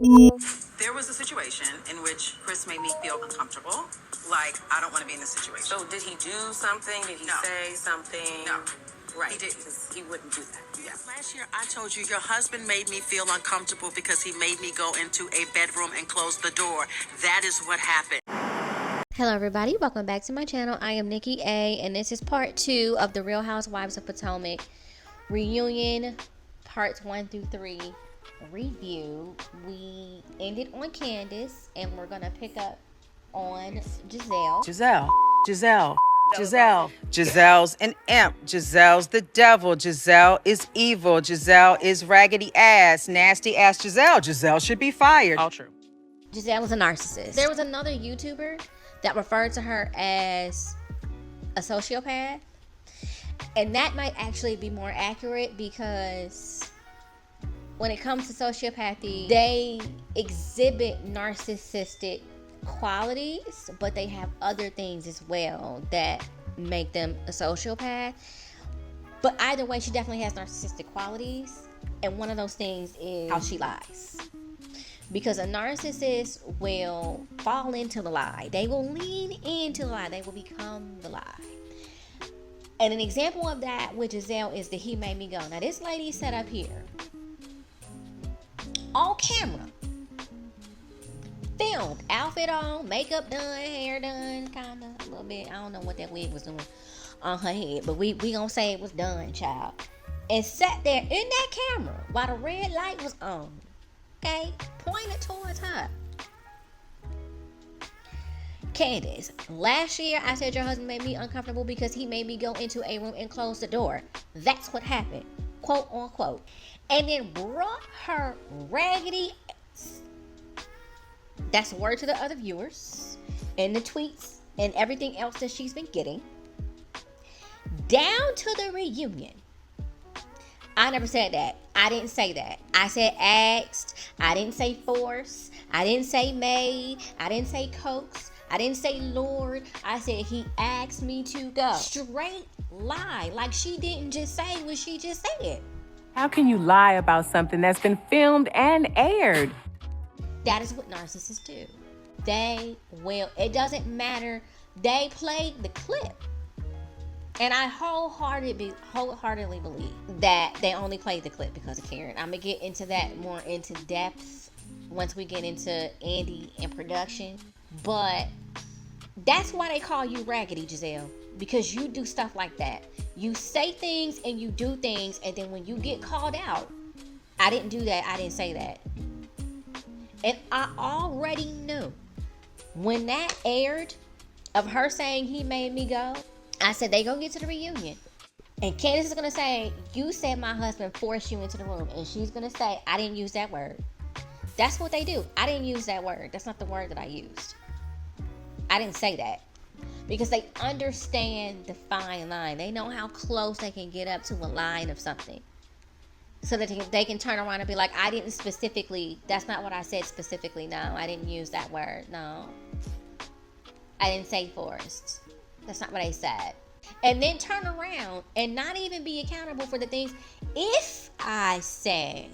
There was a situation in which Chris made me feel uncomfortable. Like, I don't want to be in this situation. So did he do something? Did he say something? No. Right. He didn't. Because he wouldn't do that. Yes. Last year, I told you your husband made me feel uncomfortable because he made me go into a bedroom and close the door. That is what happened. Hello everybody, welcome back to my channel. I am Nikki A, and this is part 2 of the Real Housewives of Potomac reunion parts 1 through 3 review. We ended on Candiace, and we're gonna pick up on Gizelle. Gizelle's an imp. Gizelle's the devil. Giselle is evil. Giselle is raggedy ass, nasty ass Gizelle. Giselle should be fired. All true. Gizelle is a narcissist. There was another YouTuber that referred to her as a sociopath, and that might actually be more accurate, because when it comes to sociopathy, they exhibit narcissistic qualities, but they have other things as well that make them a sociopath. But either way, she definitely has narcissistic qualities, and one of those things is how she lies. Because a narcissist will fall into the lie. They will lean into the lie. They will become the lie. And an example of that with Gizelle is the "he made me go." Now, this lady sat up here on camera, filmed, outfit on, makeup done, hair done, kind of, a little bit. I don't know what that wig was doing on her head, but we gonna say it was done, child. And sat there in that camera while the red light was on. Okay, pointed towards her. Candiace, last year I said your husband made me uncomfortable because he made me go into a room and close the door. That's what happened, quote unquote. And then brought her raggedy ass. That's a word to the other viewers and the tweets and everything else that she's been getting, down to the reunion. I never said that. I didn't say that. I said asked. I didn't say force. I didn't say made. I didn't say coax. I didn't say lured. I said he asked me to go. Straight lie. Like she didn't just say what she just said. How can you lie about something that's been filmed and aired? That is what narcissists do. They will. It doesn't matter. They played the clip. And I wholeheartedly believe that they only played the clip because of Karen. I'm going to get into that more into depth once we get into Andy and production. But that's why they call you raggedy, Gizelle. Because you do stuff like that. You say things and you do things, and then when you get called out, I didn't do that, I didn't say that. And I already knew when that aired of her saying he made me go, I said, they gonna get to the reunion. And Candiace is gonna say, you said my husband forced you into the room. And she's gonna say, I didn't use that word. That's what they do. I didn't use that word. That's not the word that I used. I didn't say that. Because they understand the fine line. They know how close they can get up to a line of something. So that they can turn around and be like, I didn't specifically, that's not what I said specifically. No, I didn't use that word. No. I didn't say forced. That's not what I said. And then turn around and not even be accountable for the things. If I said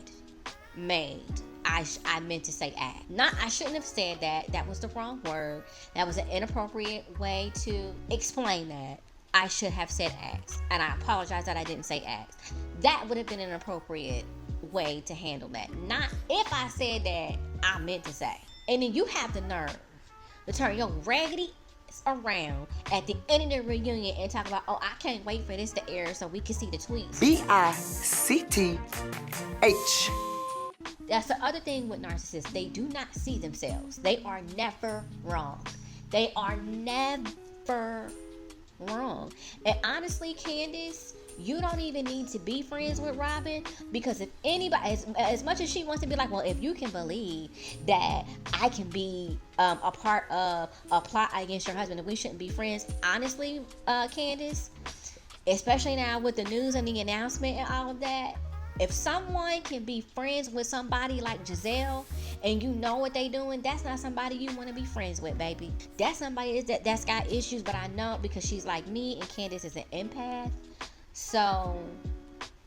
made, I meant to say act. Not, I shouldn't have said that. That was the wrong word. That was an inappropriate way to explain that. I should have said act. And I apologize that I didn't say act. That would have been an appropriate way to handle that. Not if I said that I meant to say. And then you have the nerve to turn your raggedy around at the end of the reunion and talk about, oh, I can't wait for this to air so we can see the tweets. BICTH. That's the other thing with narcissists. They do not see themselves. They are never wrong. They are never wrong. And honestly, Candiace, you don't even need to be friends with Robin, because if anybody, as much as she wants to be like, well, if you can believe that I can be a part of a plot against your husband, and we shouldn't be friends, honestly, Candiace, especially now with the news and the announcement and all of that, if someone can be friends with somebody like Gizelle and you know what they doing, that's not somebody you want to be friends with, baby. That's somebody that's got issues, but I know because she's like me and Candiace is an empath. So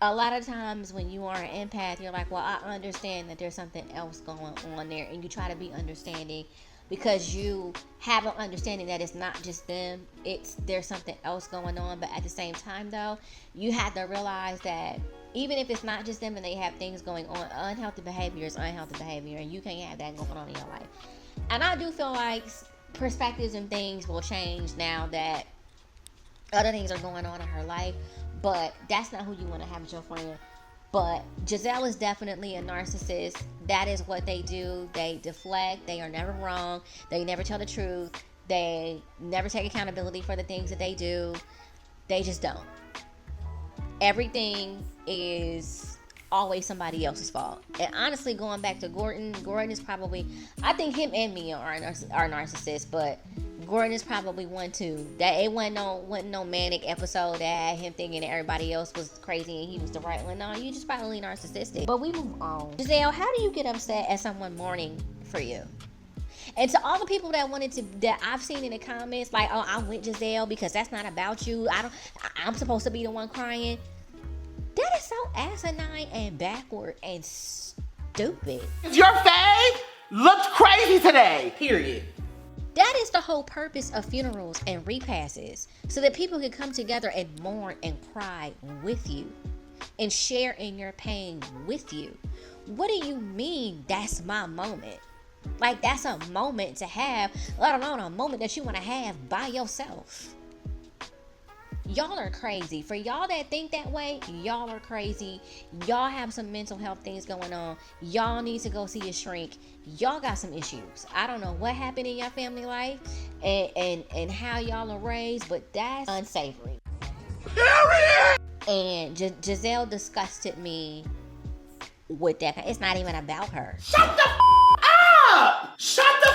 A lot of times when you are an empath, you're like, well, I understand that there's something else going on there, and you try to be understanding because you have an understanding that it's not just them, there's something else going on. But at the same time, though, you have to realize that even if it's not just them and they have things going on, unhealthy behavior is unhealthy behavior, and you can't have that going on in your life. And I do feel like perspectives and things will change now that other things are going on in her life, but that's not who you want to have as your friend. But Gizelle is definitely a narcissist. That is what they do. They deflect. They are never wrong. They never tell the truth. They never take accountability for the things that they do. They just don't. Everything is always somebody else's fault. And honestly, going back to Gordon is probably, I think him and me are narcissists, but Gordon is probably one too. That it wasn't no manic episode that had him thinking that everybody else was crazy and he was the right one. No, you just probably narcissistic. But we move on. Gizelle, how do you get upset at someone mourning for you? And to all the people that I've seen in the comments, like, oh, I'm with Gizelle because that's not about you. I'm supposed to be the one crying. That is so asinine and backward and stupid. Your fave looked crazy today. Period. That is the whole purpose of funerals and repasts, so that people can come together and mourn and cry with you and share in your pain with you. What do you mean that's my moment? Like, that's a moment to have, let alone a moment that you want to have by yourself. Y'all are crazy. For y'all that think that way, y'all are crazy. Y'all have some mental health things going on. Y'all need to go see a shrink. Y'all got some issues. I don't know what happened in your family life and how y'all are raised, but that's unsavory. Period. And Gizelle disgusted me with that. It's not even about her. Shut the up! Shut the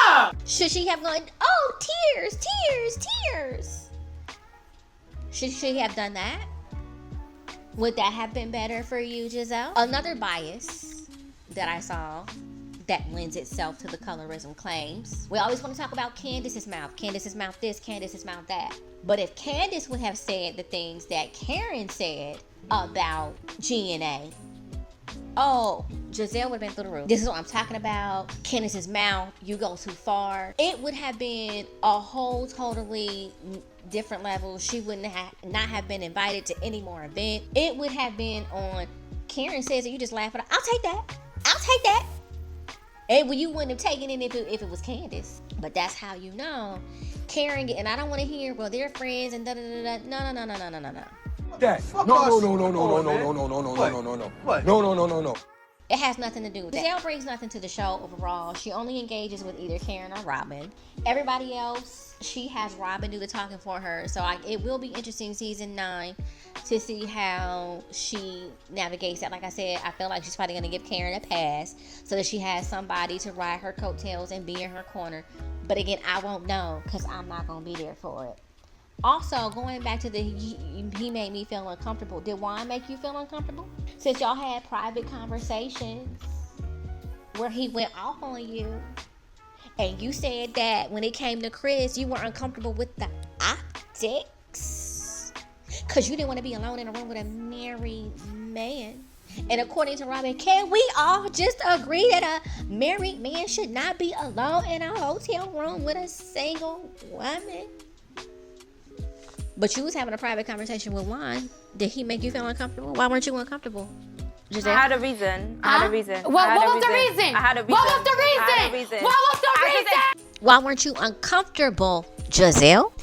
up! Should she have gone, oh, tears, tears, tears? Should she have done that? Would that have been better for you, Gizelle? Another bias that I saw that lends itself to the colorism claims. We always want to talk about Candiace's mouth. Candiace's mouth this, Candiace's mouth that. But if Candiace would have said the things that Karen said about GNA, oh, Gizelle would have been through the roof. This is what I'm talking about. Candiace's mouth, you go too far. It would have been a whole totally different level. She wouldn't not have been invited to any more event. It would have been on Karen says it, you just laugh at her. I'll take that. I'll take that. And you wouldn't have taken it if it was Candiace. But that's how you know. Karen, and I don't want to hear, well, they're friends and da-da-da-da. No. That. No. It has nothing to do with that. Gizelle brings nothing to the show overall. She only engages with either Karen or Robin. Everybody else, she has Robin do the talking for her. So it will be interesting season 9 to see how she navigates that. Like I said, I feel like she's probably going to give Karen a pass so that she has somebody to ride her coattails and be in her corner. But again, I won't know because I'm not going to be there for it. Also, going back to he made me feel uncomfortable. Did Juan make you feel uncomfortable? Since y'all had private conversations where he went off on you, and you said that when it came to Chris, you were uncomfortable with the optics because you didn't want to be alone in a room with a married man. And according to Robin, can we all just agree that a married man should not be alone in a hotel room with a single woman? But you was having a private conversation with Juan. Did he make you feel uncomfortable? Why weren't you uncomfortable? Gizelle? I had a reason. What was the reason? I had a reason. What was the reason? What was the reason? Why weren't you uncomfortable, Gizelle?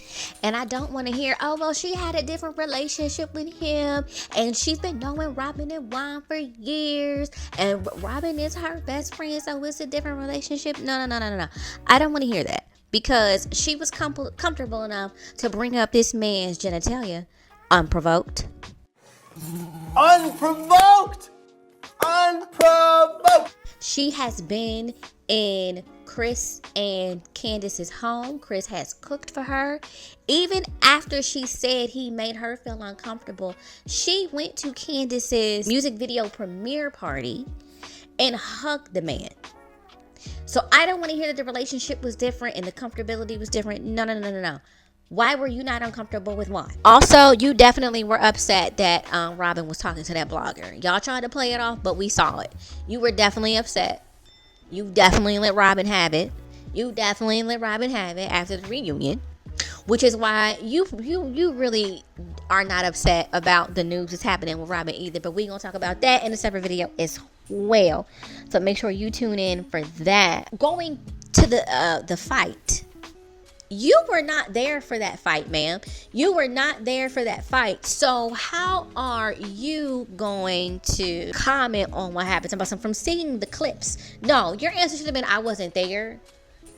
And I don't want to hear, oh, well, she had a different relationship with him, and she's been knowing Robin and Juan for years, and Robin is her best friend, so it's a different relationship. No. I don't want to hear that. Because she was comfortable enough to bring up this man's genitalia unprovoked. Unprovoked! She has been in Chris and Candiace's home. Chris has cooked for her. Even after she said he made her feel uncomfortable, she went to Candiace's music video premiere party and hugged the man. So I don't want to hear that the relationship was different and the comfortability was different. No. Why were you not uncomfortable with one? Also, you definitely were upset that Robin was talking to that blogger. Y'all tried to play it off, but we saw it. You were definitely upset. You definitely let Robin have it. After the reunion. Which is why you really are not upset about the news that's happening with Robin either. But we're going to talk about that in a separate video as well. So make sure you tune in for that. Going to the fight. You were not there for that fight, ma'am. You were not there for that fight. So how are you going to comment on what happened? From seeing the clips. No, your answer should have been, I wasn't there.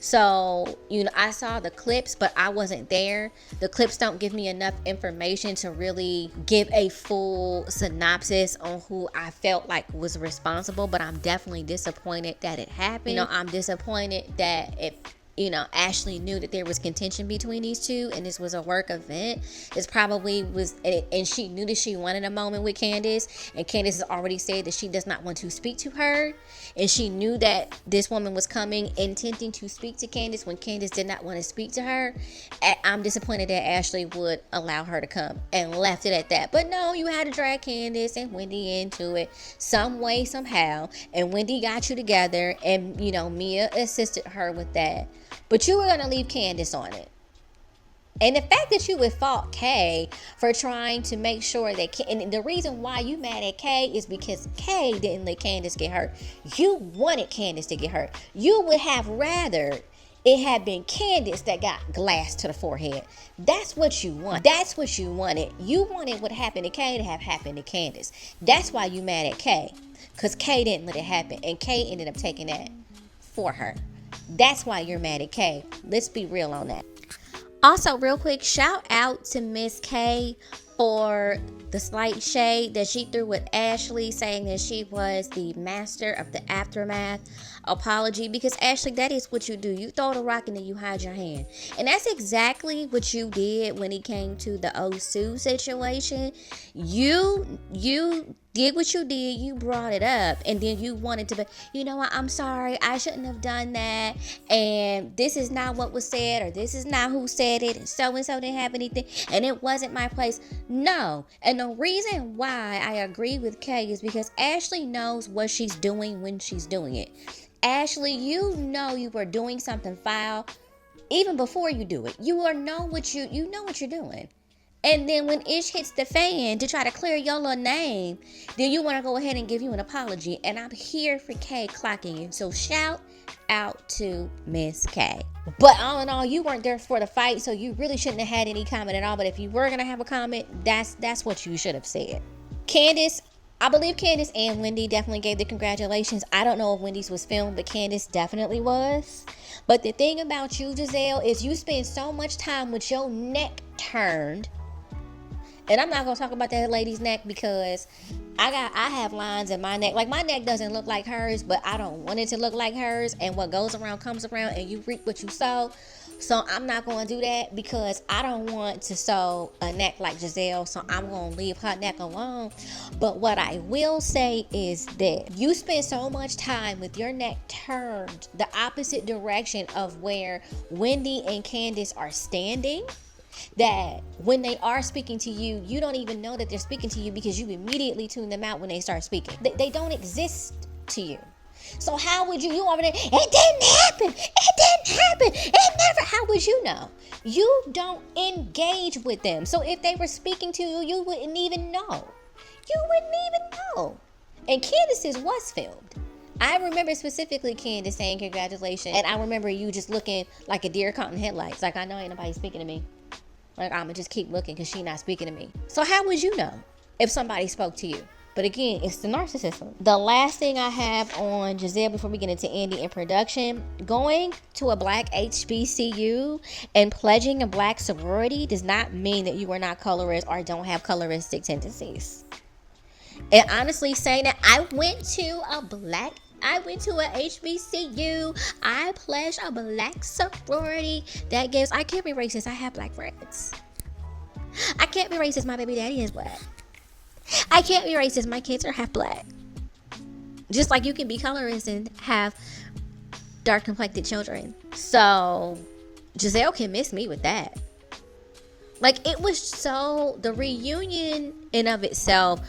So, I saw the clips, but I wasn't there. The clips don't give me enough information to really give a full synopsis on who I felt like was responsible. But I'm definitely disappointed that it happened. I'm disappointed that Ashley knew that there was contention between these two and this was a work event. This probably was, and she knew that she wanted a moment with Candiace, and Candiace has already said that she does not want to speak to her, and she knew that this woman was coming intending to speak to Candiace when Candiace did not want to speak to her. I'm disappointed that Ashley would allow her to come and left it at that. But no, you had to drag Candiace and Wendy into it some way, somehow, and Wendy got you together, and Mia assisted her with that. But you were going to leave Candiace on it. And the fact that you would fault Kay for trying to make sure that... And the reason why you mad at Kay is because Kay didn't let Candiace get hurt. You wanted Candiace to get hurt. You would have rather it had been Candiace that got glass to the forehead. That's what you want. That's what you wanted. You wanted what happened to Kay to have happened to Candiace. That's why you mad at Kay. Because Kay didn't let it happen. And Kay ended up taking that for her. That's why you're mad at Kay. Let's be real on that. Also, real quick, shout out to Miss K for the slight shade that she threw with Ashley, saying that she was the master of the aftermath apology. Because Ashley, that is what you do. You throw the rock and then you hide your hand. And that's exactly what you did when it came to the Osu situation. You did what you did. You brought it up, and then you wanted to be, you know what, I'm sorry, I shouldn't have done that, and this is not what was said, or this is not who said it, and so didn't have anything, and it wasn't my place. No. And the reason why I agree with Kay is because Ashley knows what she's doing when she's doing it. Ashley, you know you were doing something foul even before you do it. You know what you're doing. And then when ish hits the fan to try to clear your little name, then you want to go ahead and give you an apology. And I'm here for Kay clocking you. So shout out to Miss Kay. But all in all, you weren't there for the fight, so you really shouldn't have had any comment at all. But if you were going to have a comment, that's what you should have said. Candiace, I believe Candiace and Wendy definitely gave the congratulations. I don't know if Wendy's was filmed, but Candiace definitely was. But the thing about you, Gizelle, is you spend so much time with your neck turned. And I'm not going to talk about that lady's neck because I have lines in my neck. Like, my neck doesn't look like hers, but I don't want it to look like hers. And what goes around comes around, and you reap what you sow. So I'm not going to do that because I don't want to sew a neck like Gizelle. So I'm going to leave her neck alone. But what I will say is that you spend so much time with your neck turned the opposite direction of where Wendy and Candiace are standing, that when they are speaking to you, you don't even know that they're speaking to you because you immediately tune them out when they start speaking. They don't exist to you. So how would you over there, it didn't happen, it never, how would you know? You don't engage with them. So if they were speaking to you, you wouldn't even know. And Candiace's was filmed. I remember specifically Candiace saying congratulations, and I remember you just looking like a deer caught in headlights, like I know ain't nobody speaking to me. Like, I'm gonna just keep looking because she's not speaking to me. So how would you know if somebody spoke to you? But again, it's the narcissism. The last thing I have on Gizelle before we get into Andy and production, going to a black HBCU and pledging a black sorority does not mean that you are not colorist or don't have coloristic tendencies. And honestly saying that I went to a HBCU, I pledged a black sorority, that gives, I can't be racist, I have black friends. I can't be racist, my baby daddy is black. I can't be racist, my kids are half black. Just like you can be colorist and have dark complected children. So Gizelle can miss me with that. Like, it was so, the reunion in of itself,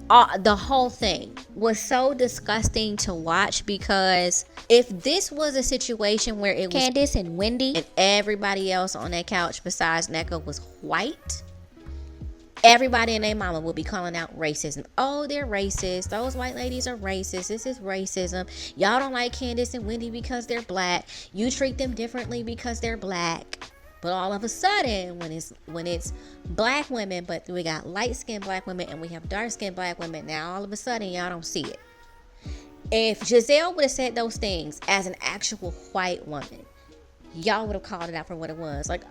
the whole thing was so disgusting to watch, because if this was a situation where it was Candiace and Wendy and everybody else on that couch besides Neko was white, everybody and their mama would be calling out racism. Oh, they're racist. Those white ladies are racist. This is racism. Y'all don't like Candiace and Wendy because they're black. You treat them differently because they're black. But all of a sudden, when it's black women, but we got light-skinned black women and we have dark-skinned black women, now all of a sudden y'all don't see it. If Gizelle would have said those things as an actual white woman, y'all would have called it out for what it was. Like,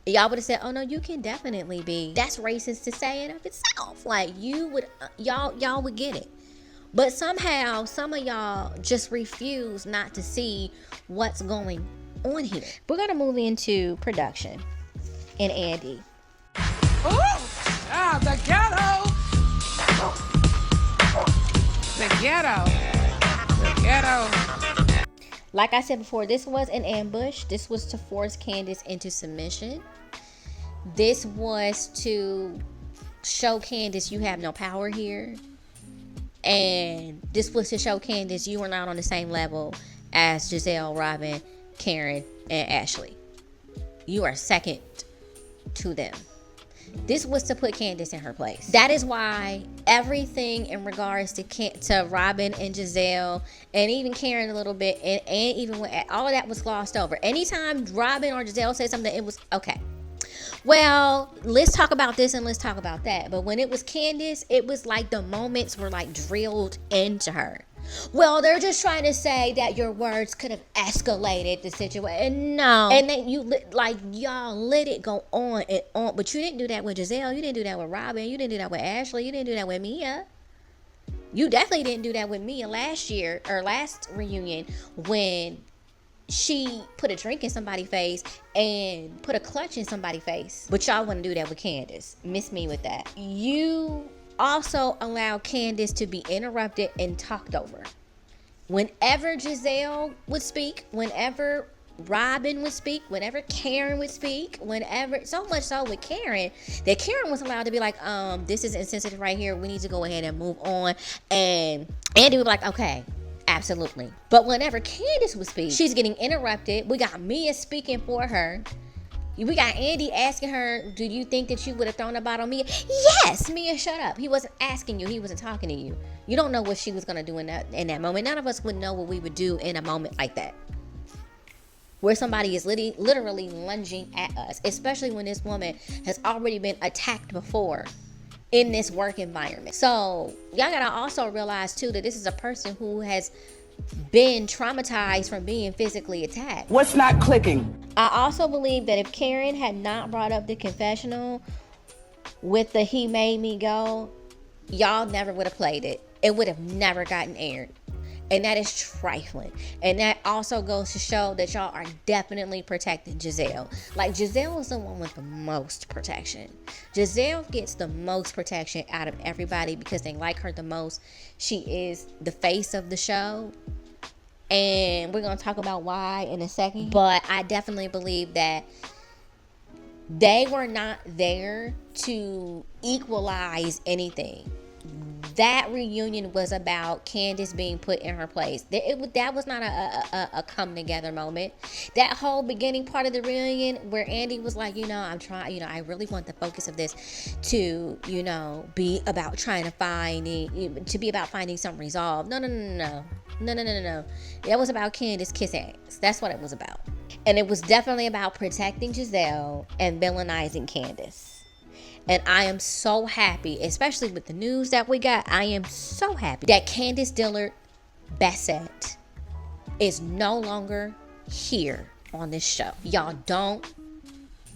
y'all would have said, oh no, you can definitely be, that's racist to say in of itself. Like, you would, y'all would get it. But somehow, some of y'all just refuse not to see what's going on here. We're gonna move into production and Andy. The ghetto. Like I said before, this was an ambush. This was to force Candiace into submission. This was to show Candiace you have no power here. And this was to show Candiace you are not on the same level as Gizelle, Robin, Karen, and Ashley. You are second to them. This was to put Candiace in her place. That is why everything in regards to Robin and Gizelle, and even Karen a little bit, and even when all of that was glossed over. Anytime Robin or Gizelle said something, it was okay. Well, let's talk about this and let's talk about that. But when it was Candiace, it was like the moments were like drilled into her. Well, they're just trying to say that your words could have escalated the situation. No. And then y'all let it go on and on. But you didn't do that with Gizelle. You didn't do that with Robin. You didn't do that with Ashley. You didn't do that with Mia. You definitely didn't do that with Mia last reunion when she put a drink in somebody's face and put a clutch in somebody's face. But y'all wouldn't do that with Candiace. Miss me with that. You also allow Candiace to be interrupted and talked over. Whenever Gizelle would speak, whenever Robin would speak, whenever Karen would speak, so much so with Karen, that Karen was allowed to be like, this is insensitive right here. We need to go ahead and move on. And Andy would be like, okay, absolutely. But whenever Candiace would speak, she's getting interrupted. We got Mia speaking for her. We got Andy asking her, do you think that you would have thrown a bottle on Mia? Yes, Mia, shut up. He wasn't asking you. He wasn't talking to you. You don't know what she was going to do in that moment. None of us would know what we would do in a moment like that, where somebody is literally lunging at us, especially when this woman has already been attacked before in this work environment. So y'all got to also realize, too, that this is a person who has been traumatized from being physically attacked. What's not clicking? I also believe that if Karen had not brought up the confessional with the "he made me go," y'all never would have played it. It would have never gotten aired. And that is trifling. And that also goes to show that y'all are definitely protecting Gizelle. Like, Gizelle is the one with the most protection. Gizelle gets the most protection out of everybody because they like her the most. She is the face of the show. And we're going to talk about why in a second. But I definitely believe that they were not there to equalize anything. That reunion was about Candiace being put in her place. That was not a come together moment. That whole beginning part of the reunion where Andy was like, I'm trying, I really want the focus of this to, be about finding some resolve. No. That was about Candiace kissing ass. That's what it was about. And it was definitely about protecting Gizelle and villainizing Candiace. And I am so happy, especially with the news that we got, I am so happy that Candiace Dillard Bassett is no longer here on this show. Y'all don't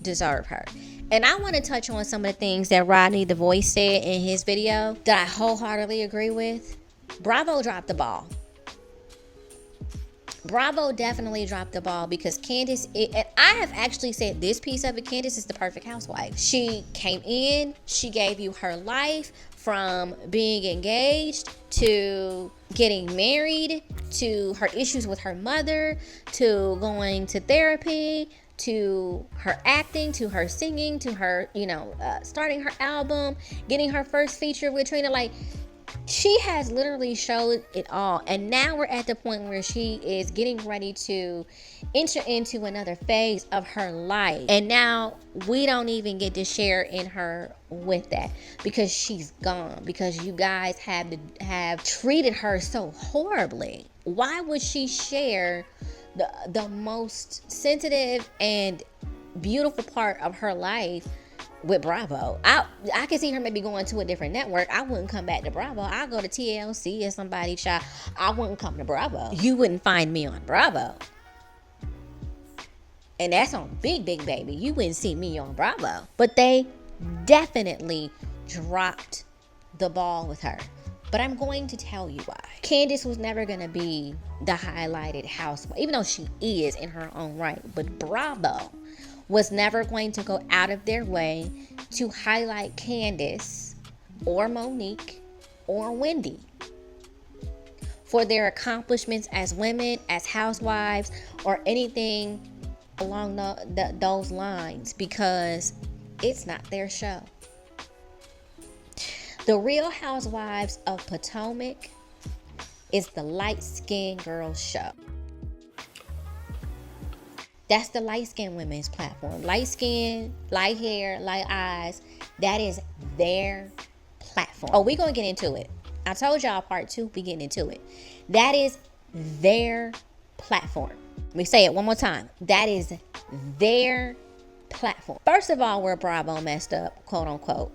deserve her. And I want to touch on some of the things that Rodney the Voice said in his video that I wholeheartedly agree with. Bravo dropped the ball. Bravo definitely dropped the ball because Candiace, and I have actually said this piece of it, Candiace is the perfect housewife. She came in, she gave you her life from being engaged to getting married to her issues with her mother to going to therapy to her acting, to her singing, to her, starting her album, getting her first feature with Trina. Like, she has literally showed it all. And now we're at the point where she is getting ready to enter into another phase of her life. And now we don't even get to share in her with that because she's gone. Because you guys have treated her so horribly. Why would she share the most sensitive and beautiful part of her life with Bravo? I can see her maybe going to a different network. I wouldn't come back to Bravo. I'll go to TLC or somebody, child. I wouldn't come to Bravo. You wouldn't find me on Bravo. And that's on Big Baby. You wouldn't see me on Bravo. But they definitely dropped the ball with her. But I'm going to tell you why. Candiace was never going to be the highlighted housewife, even though she is in her own right. But Bravo was never going to go out of their way to highlight Candiace or Monique or Wendy for their accomplishments as women, as housewives, or anything along those lines, because it's not their show. The Real Housewives of Potomac is the light-skinned girls show. That's the light-skinned women's platform. Light skin, light hair, light eyes. That is their platform. Oh, we're going to get into it. I told y'all part 2, we getting into it. That is their platform. Let me say it one more time. That is their platform. First of all, where Bravo messed up, quote unquote,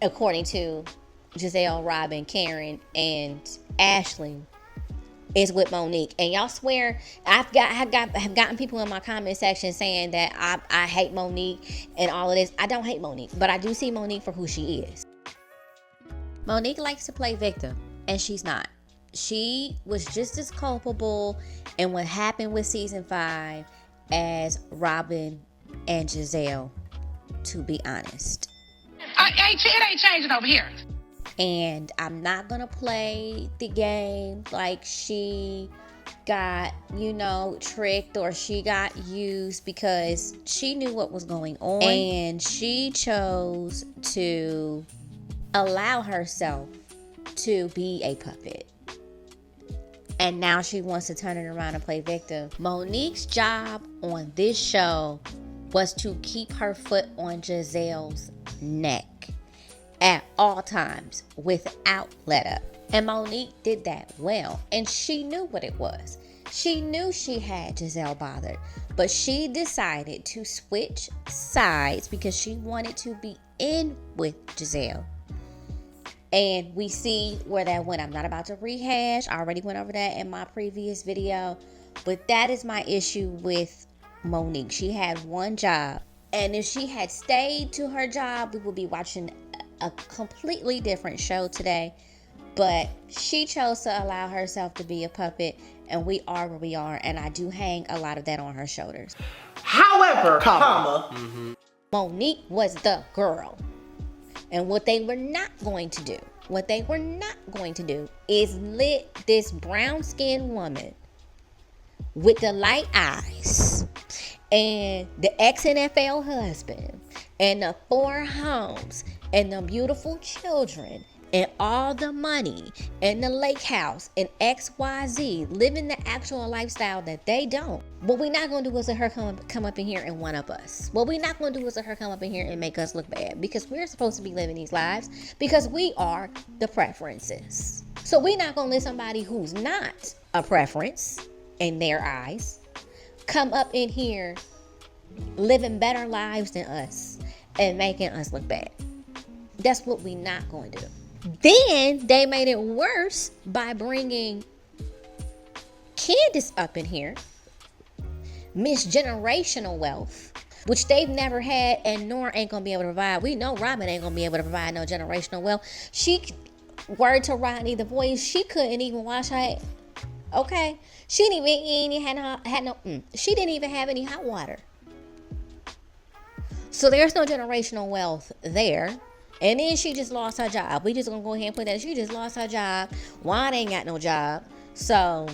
according to Gizelle, Robin, Karen, and Ashley, is with Monique. And y'all swear, have gotten people in my comment section saying that I hate Monique and all of this. I don't hate Monique, but I do see Monique for who she is. Monique likes to play victim, and she's not. She was just as culpable in what happened with season 5 as Robin and Gizelle, to be honest. It ain't changing over here. And I'm not gonna play the game like she got, tricked or she got used, because she knew what was going on and she chose to allow herself to be a puppet. And now she wants to turn it around and play victim. Monique's job on this show was to keep her foot on Gizelle's neck at all times without let up. And Monique did that well. And she knew what it was. She knew she had Gizelle bothered. But she decided to switch sides because she wanted to be in with Gizelle. And we see where that went. I'm not about to rehash. I already went over that in my previous video. But that is my issue with Monique. She had one job. And if she had stayed to her job, we would be watching a completely different show today. But she chose to allow herself to be a puppet. And we are where we are. And I do hang a lot of that on her shoulders. However, Monique was the girl. And what they were not going to do, is let this brown-skinned woman with the light eyes and the ex-NFL husband and the 4 homes and the beautiful children and all the money and the lake house and XYZ, living the actual lifestyle that they don't. What we're not going to do is let her come up in here and one up us. What we're not going to do is let her come up in here and make us look bad, because we're supposed to be living these lives because we are the preferences. So we're not going to let somebody who's not a preference in their eyes come up in here living better lives than us and making us look bad. That's what we're not going to do. Then they made it worse by bringing Candiace up in here, Miss Generational Wealth, which they've never had and nor ain't gonna be able to provide. We know Robin ain't gonna be able to provide no generational wealth. Word to Rodney the voice, she couldn't even wash her. Okay, she didn't even have any hot water. So there's no generational wealth there. And then she just lost her job. We just gonna go ahead and put that. She just lost her job. Juan ain't got no job. So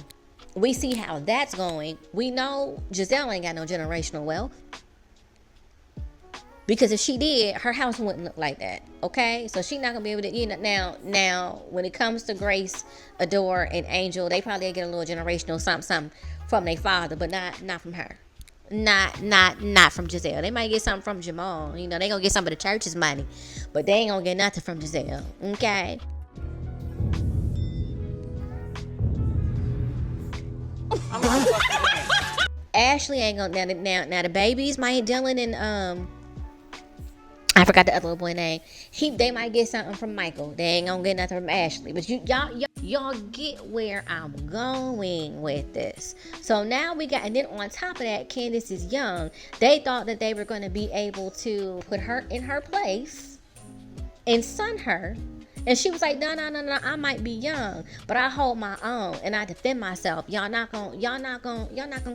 We see how that's going. We know Gizelle ain't got no generational wealth. Because if she did, her house wouldn't look like that. Okay? So she's not going to be able to, now, when it comes to Grace, Adore, and Angel, they probably get a little generational something from their father, but not from her. Not from Gizelle. They might get something from Jamal. They going to get some of the church's money. But they ain't going to get nothing from Gizelle. Okay? Ashley ain't going to, now the babies, Mike Dylan and, I forgot the other little boy name. They might get something from Michael. They ain't gonna get nothing from Ashley. But y'all get where I'm going with this. So now we got, and then on top of that, Candiace is young. They thought that they were gonna be able to put her in her place and son her. And she was like, no, I might be young, but I hold my own and I defend myself. Y'all not gonna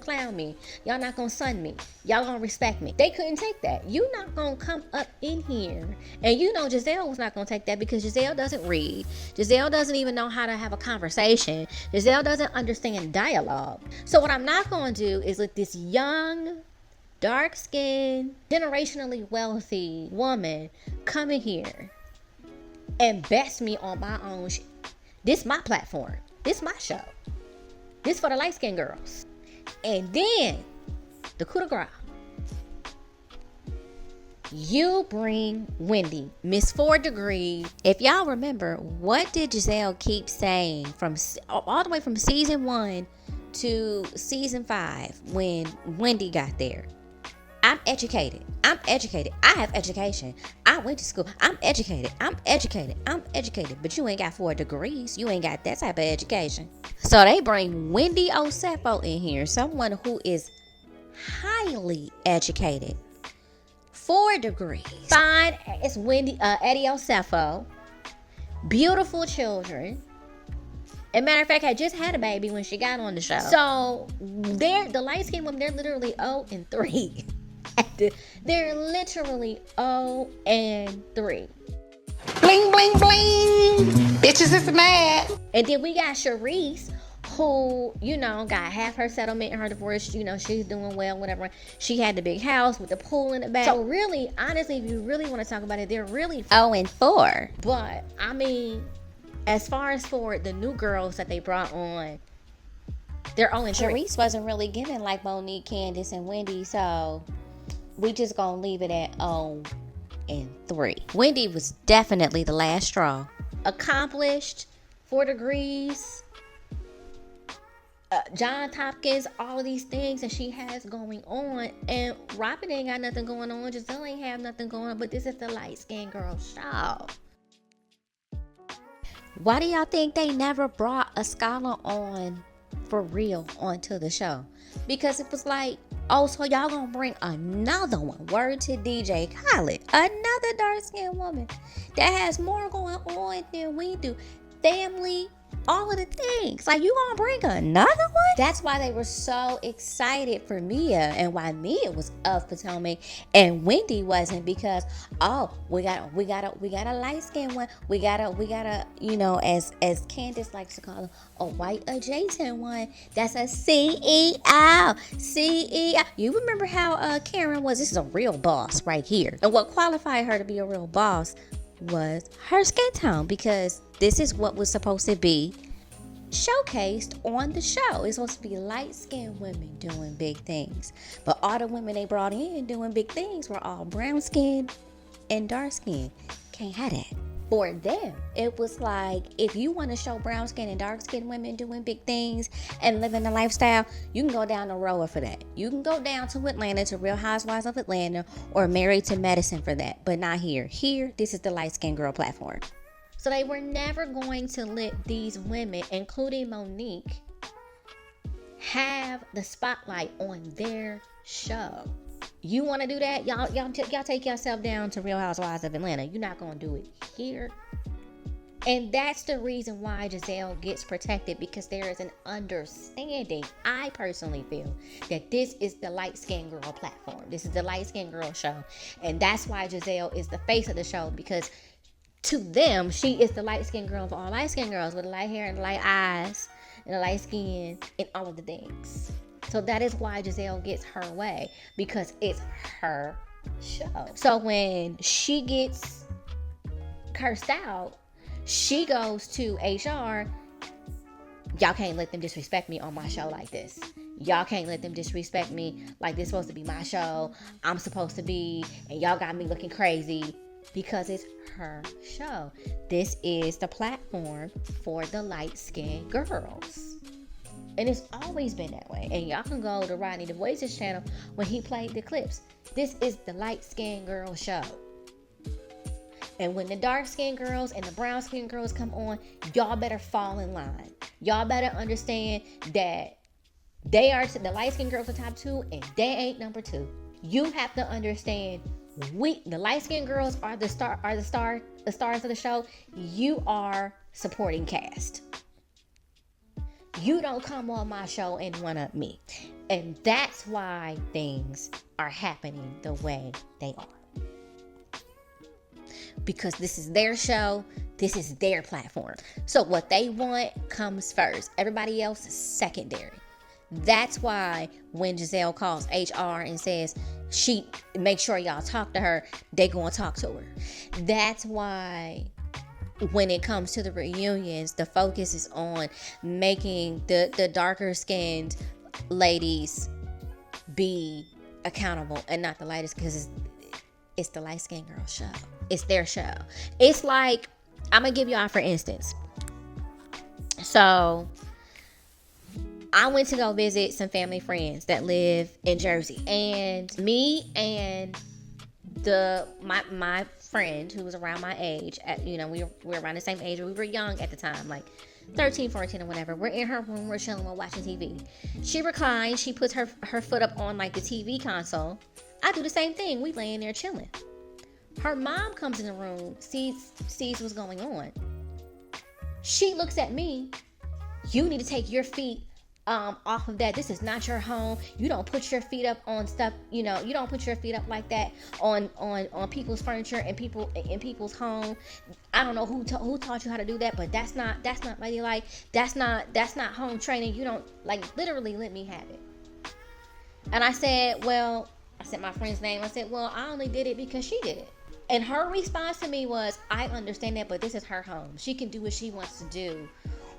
clown me. Y'all not gonna son me. Y'all gonna respect me. They couldn't take that. You not gonna come up in here. And Gizelle was not gonna take that because Gizelle doesn't read. Gizelle doesn't even know how to have a conversation. Gizelle doesn't understand dialogue. So what I'm not gonna do is let this young, dark-skinned, generationally wealthy woman come in here and best me on my own shit. This my platform. This my show. This for the light-skinned girls. And then, the coup de grace. You bring Wendy, Miss 4 Degree. If y'all remember, what did Gizelle keep saying from all the way from season 1 to season 5 when Wendy got there? I'm educated. I have education. I went to school. I'm educated. But you ain't got 4 degrees. You ain't got that type of education. So they bring Wendy Osefo in here, someone who is highly educated. 4 degrees. Fine as Eddie Osefo. Beautiful children. As a matter of fact, I just had a baby when she got on the show. So the light-skinned women, they're literally 0 and 3. They're literally 0 and 3. Bling, bling, bling. Bitches is mad. And then we got Sharice, who, got half her settlement and her divorce. She's doing well, whatever. She had the big house with the pool in the back. So really, honestly, if you really want to talk about it, they're really 0 and 4. But, as far as for the new girls that they brought on, they're 0 and 3. Sharice wasn't really given like Monique, Candiace, and Wendy, so we just gonna leave it at 0 and 3. Wendy was definitely the last straw. Accomplished, 4 degrees, John Hopkins, all of these things that she has going on. And Robin ain't got nothing going on. Gizelle ain't have nothing going on. But this is the light-skinned girl show. Why do y'all think they never brought a scholar on for real onto the show? Because it was like, oh, so y'all gonna bring another one. Word to DJ Khaled. Another dark-skinned woman that has more going on than we do. Family, all of the things. Like, you gonna bring another one? That's why they were so excited for Mia, and why Mia was of Potomac and Wendy wasn't, because we got a light-skinned one. We got a as Candiace likes to call her, a white adjacent one. That's a CEO. You remember how Karen was? This is a real boss right here. And what qualified her to be a real boss was her skin tone, because this is what was supposed to be showcased on the show. It's supposed to be light-skinned women doing big things, but all the women they brought in doing big things were all brown-skinned and dark-skinned. Can't have that. For them, it was like, if you want to show brown-skinned and dark-skinned women doing big things and living the lifestyle, you can go down to Roa for that. You can go down to Atlanta, to Real Housewives of Atlanta, or Married to Medicine for that, but not here. Here, this is the light-skinned girl platform. So they were never going to let these women, including Monique, have the spotlight on their show. You want to do that? Y'all take yourself down to Real Housewives of Atlanta. You're not going to do it here. And that's the reason why Gizelle gets protected, because there is an understanding, I personally feel, that this is the light-skinned girl platform. This is the light-skinned girl show. And that's why Gizelle is the face of the show, because to them, she is the light-skinned girl of all light-skinned girls with light hair and light eyes and the light skin and all of the things. So that is why Gizelle gets her way, because it's her show. So when she gets cursed out, she goes to HR. Y'all can't let them disrespect me on my show like this. Y'all can't let them disrespect me like this supposed to be my show. I'm supposed to be, and y'all got me looking crazy, because it's her show. This is the platform for the light-skinned girls. And it's always been that way. And y'all can go to Rodney DeVoice's channel when he played the clips. This is the light-skinned girl show. And when the dark-skinned girls and the brown-skinned girls come on, y'all better fall in line. Y'all better understand that they are the light-skinned girls are top 2 and they ain't number 2. You have to understand, the light-skinned girls are the stars of the show. You are supporting cast. You don't come on my show and one up me. And that's why things are happening the way they are. Because this is their show, this is their platform. So what they want comes first. Everybody else is secondary. That's why when Gizelle calls HR and says, make sure y'all talk to her, they gonna talk to her. That's why when it comes to the reunions, the focus is on making the darker skinned ladies be accountable and not the lightest, because it's the light skinned girl show. It's their show. It's like, I'm gonna give y'all for instance. So I went to go visit some family friends that live in Jersey, and me and my friend who was around my age, we were around the same age, we were young at the time, like 13, 14 or whatever. We're in her room, we're chilling, we're watching TV. She reclines, she puts her foot up on like the TV console. I do the same thing. We laying there chilling. Her mom comes in the room, sees what's going on. She looks at me. You need to take your feet off of that. This is not your home. You don't put your feet up on stuff. You don't put your feet up like that on people's furniture and people's home. I don't know who taught you how to do that, but that's not ladylike. That's not home training. You don't, like, literally let me have it. And I said my friend's name. I said, well, I only did it because she did it. And her response to me was, I understand that, but this is her home. She can do what she wants to do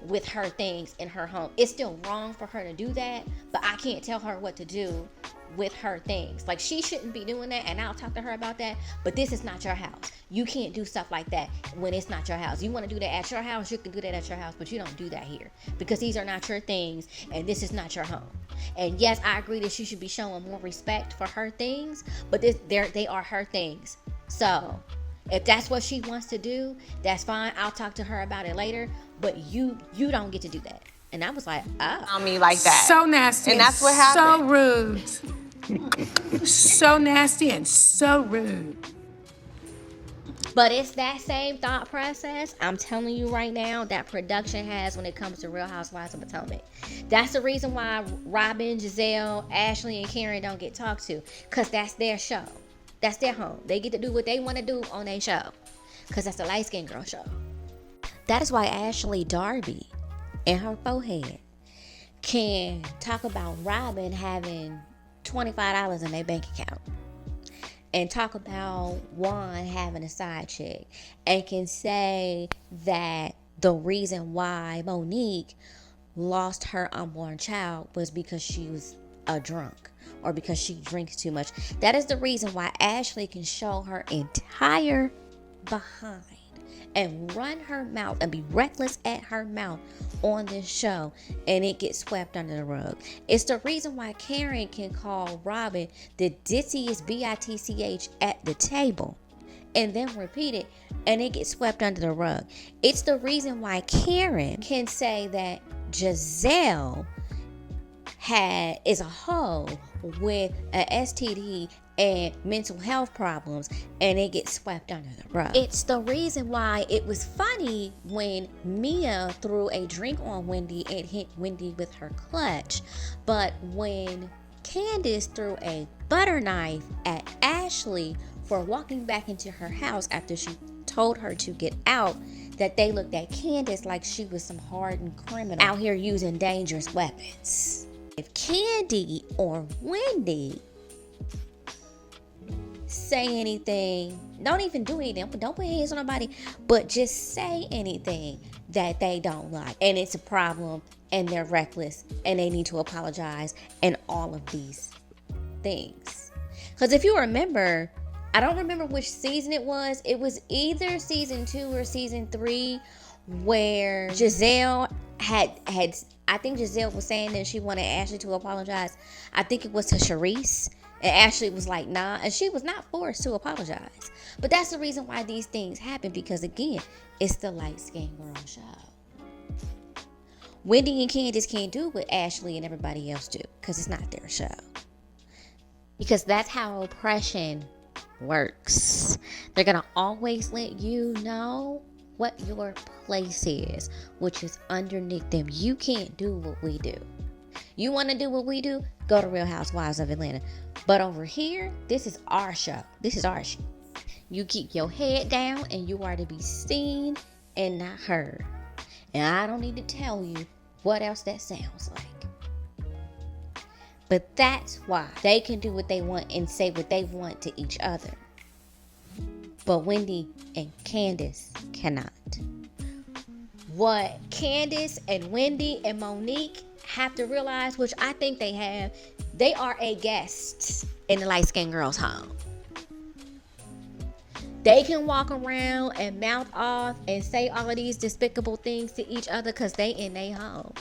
with her things in her home. It's still wrong for her to do that, but I can't tell her what to do with her things. Like, she shouldn't be doing that, and I'll talk to her about that, but this is not your house. You can't do stuff like that when it's not your house. You want to do that at your house, you can do that at your house, but you don't do that here, because these are not your things, and this is not your home. And yes, I agree that she should be showing more respect for her things, but they are her things. So if that's what she wants to do, that's fine. I'll talk to her about it later, but you don't get to do that. And I was like, oh. On me like that. So nasty. And that's what happened. So rude. So nasty and so rude. But it's that same thought process, I'm telling you right now, that production has when it comes to Real Housewives of Potomac. That's the reason why Robin, Gizelle, Ashley, and Karen don't get talked to, because that's their show. That's their home. They get to do what they want to do on their show, because that's the light-skinned girl show. That is why Ashley Darby and her forehead can talk about Robin having $25 in their bank account, and talk about Juan having a side chick, and can say that the reason why Monique lost her unborn child was because she was a drunk, or because she drinks too much. That is the reason why Ashley can show her entire behind and run her mouth and be reckless at her mouth on this show, and it gets swept under the rug. It's the reason why Karen can call Robin the ditziest bitch at the table and then repeat it, and it gets swept under the rug. It's the reason why Karen can say that Gizelle is a hoe with an STD and mental health problems, and it gets swept under the rug. It's the reason why it was funny when Mia threw a drink on Wendy and hit Wendy with her clutch, but when Candiace threw a butter knife at Ashley for walking back into her house after she told her to get out, that they looked at Candiace like she was some hardened criminal out here using dangerous weapons. If Candy or Wendy say anything, don't even do anything, don't put hands on nobody, but just say anything that they don't like, and it's a problem, and they're reckless, and they need to apologize, and all of these things. Because if you remember, I don't remember which season it was either season 2 or season 3, where Gizelle had I think Gizelle was saying that she wanted Ashley to apologize. I think it was to Charisse. And Ashley was like, nah. And she was not forced to apologize. But that's the reason why these things happen. Because, again, it's the light-skinned girl show. Wendy and Candiace can't do what Ashley and everybody else do. Because it's not their show. Because that's how oppression works. They're going to always let you know what your place is, which is underneath them. You can't do what we do. You want to do what we do? Go to Real Housewives of Atlanta. But over here, this is our show. This is our show. You keep your head down and you are to be seen and not heard. And I don't need to tell you what else that sounds like. But that's why they can do what they want and say what they want to each other. But Wendy and Candiace cannot. What Candiace and Wendy and Monique have to realize, which I think they have, they are a guest in the light-skinned girl's home. They can walk around and mouth off and say all of these despicable things to each other because they in their home.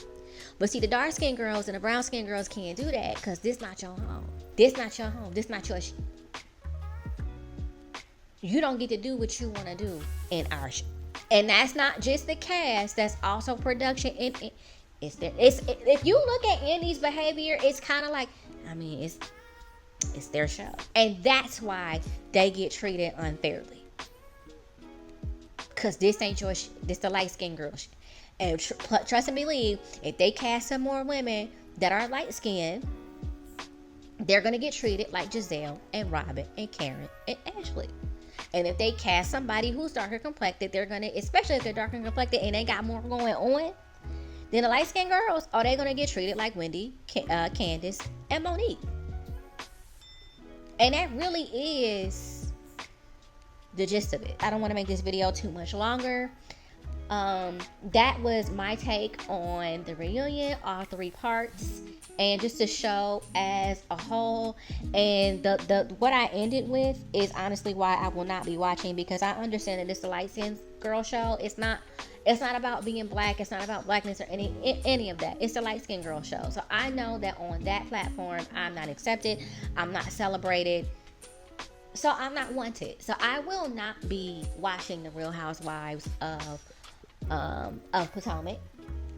But see, the dark-skinned girls and the brown-skinned girls can't do that because this not your home. This not your home. This not your You don't get to do what you want to do in our show. And that's not just the cast. That's also production. It's if you look at Andy's behavior, it's kind of like, I mean, it's their show. And that's why they get treated unfairly. Because this ain't your this the light-skinned girl shit. And trust and believe, if they cast some more women that are light-skinned, they're going to get treated like Gizelle and Robin and Karen and Ashley. And if they cast somebody who's darker complected, they're going to, especially if they're darker complected and they got more going on, then the light-skinned girls, are they going to get treated like Wendy, Candiace, and Monique? And that really is the gist of it. I don't want to make this video too much longer. That was my take on the reunion, all 3 parts, and just to show as a whole. And the what I ended with is honestly why I will not be watching, because I understand that it's a light-skinned girl show. It's not about being black. It's not about blackness or any of that. It's a light-skinned girl show. So I know that on that platform, I'm not accepted. I'm not celebrated. So I'm not wanted. So I will not be watching the Real Housewives of Potomac.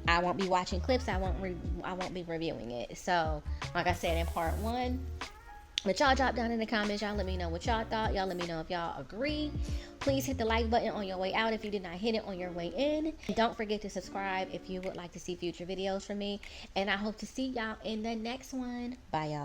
I won't be watching clips. I won't be reviewing it. So, like I said in part 1, but y'all drop down in the comments. Y'all let me know what y'all thought. Y'all let me know if y'all agree. Please hit the like button on your way out if you did not hit it on your way in. And don't forget to subscribe if you would like to see future videos from me. And I hope to see y'all in the next one. Bye, y'all.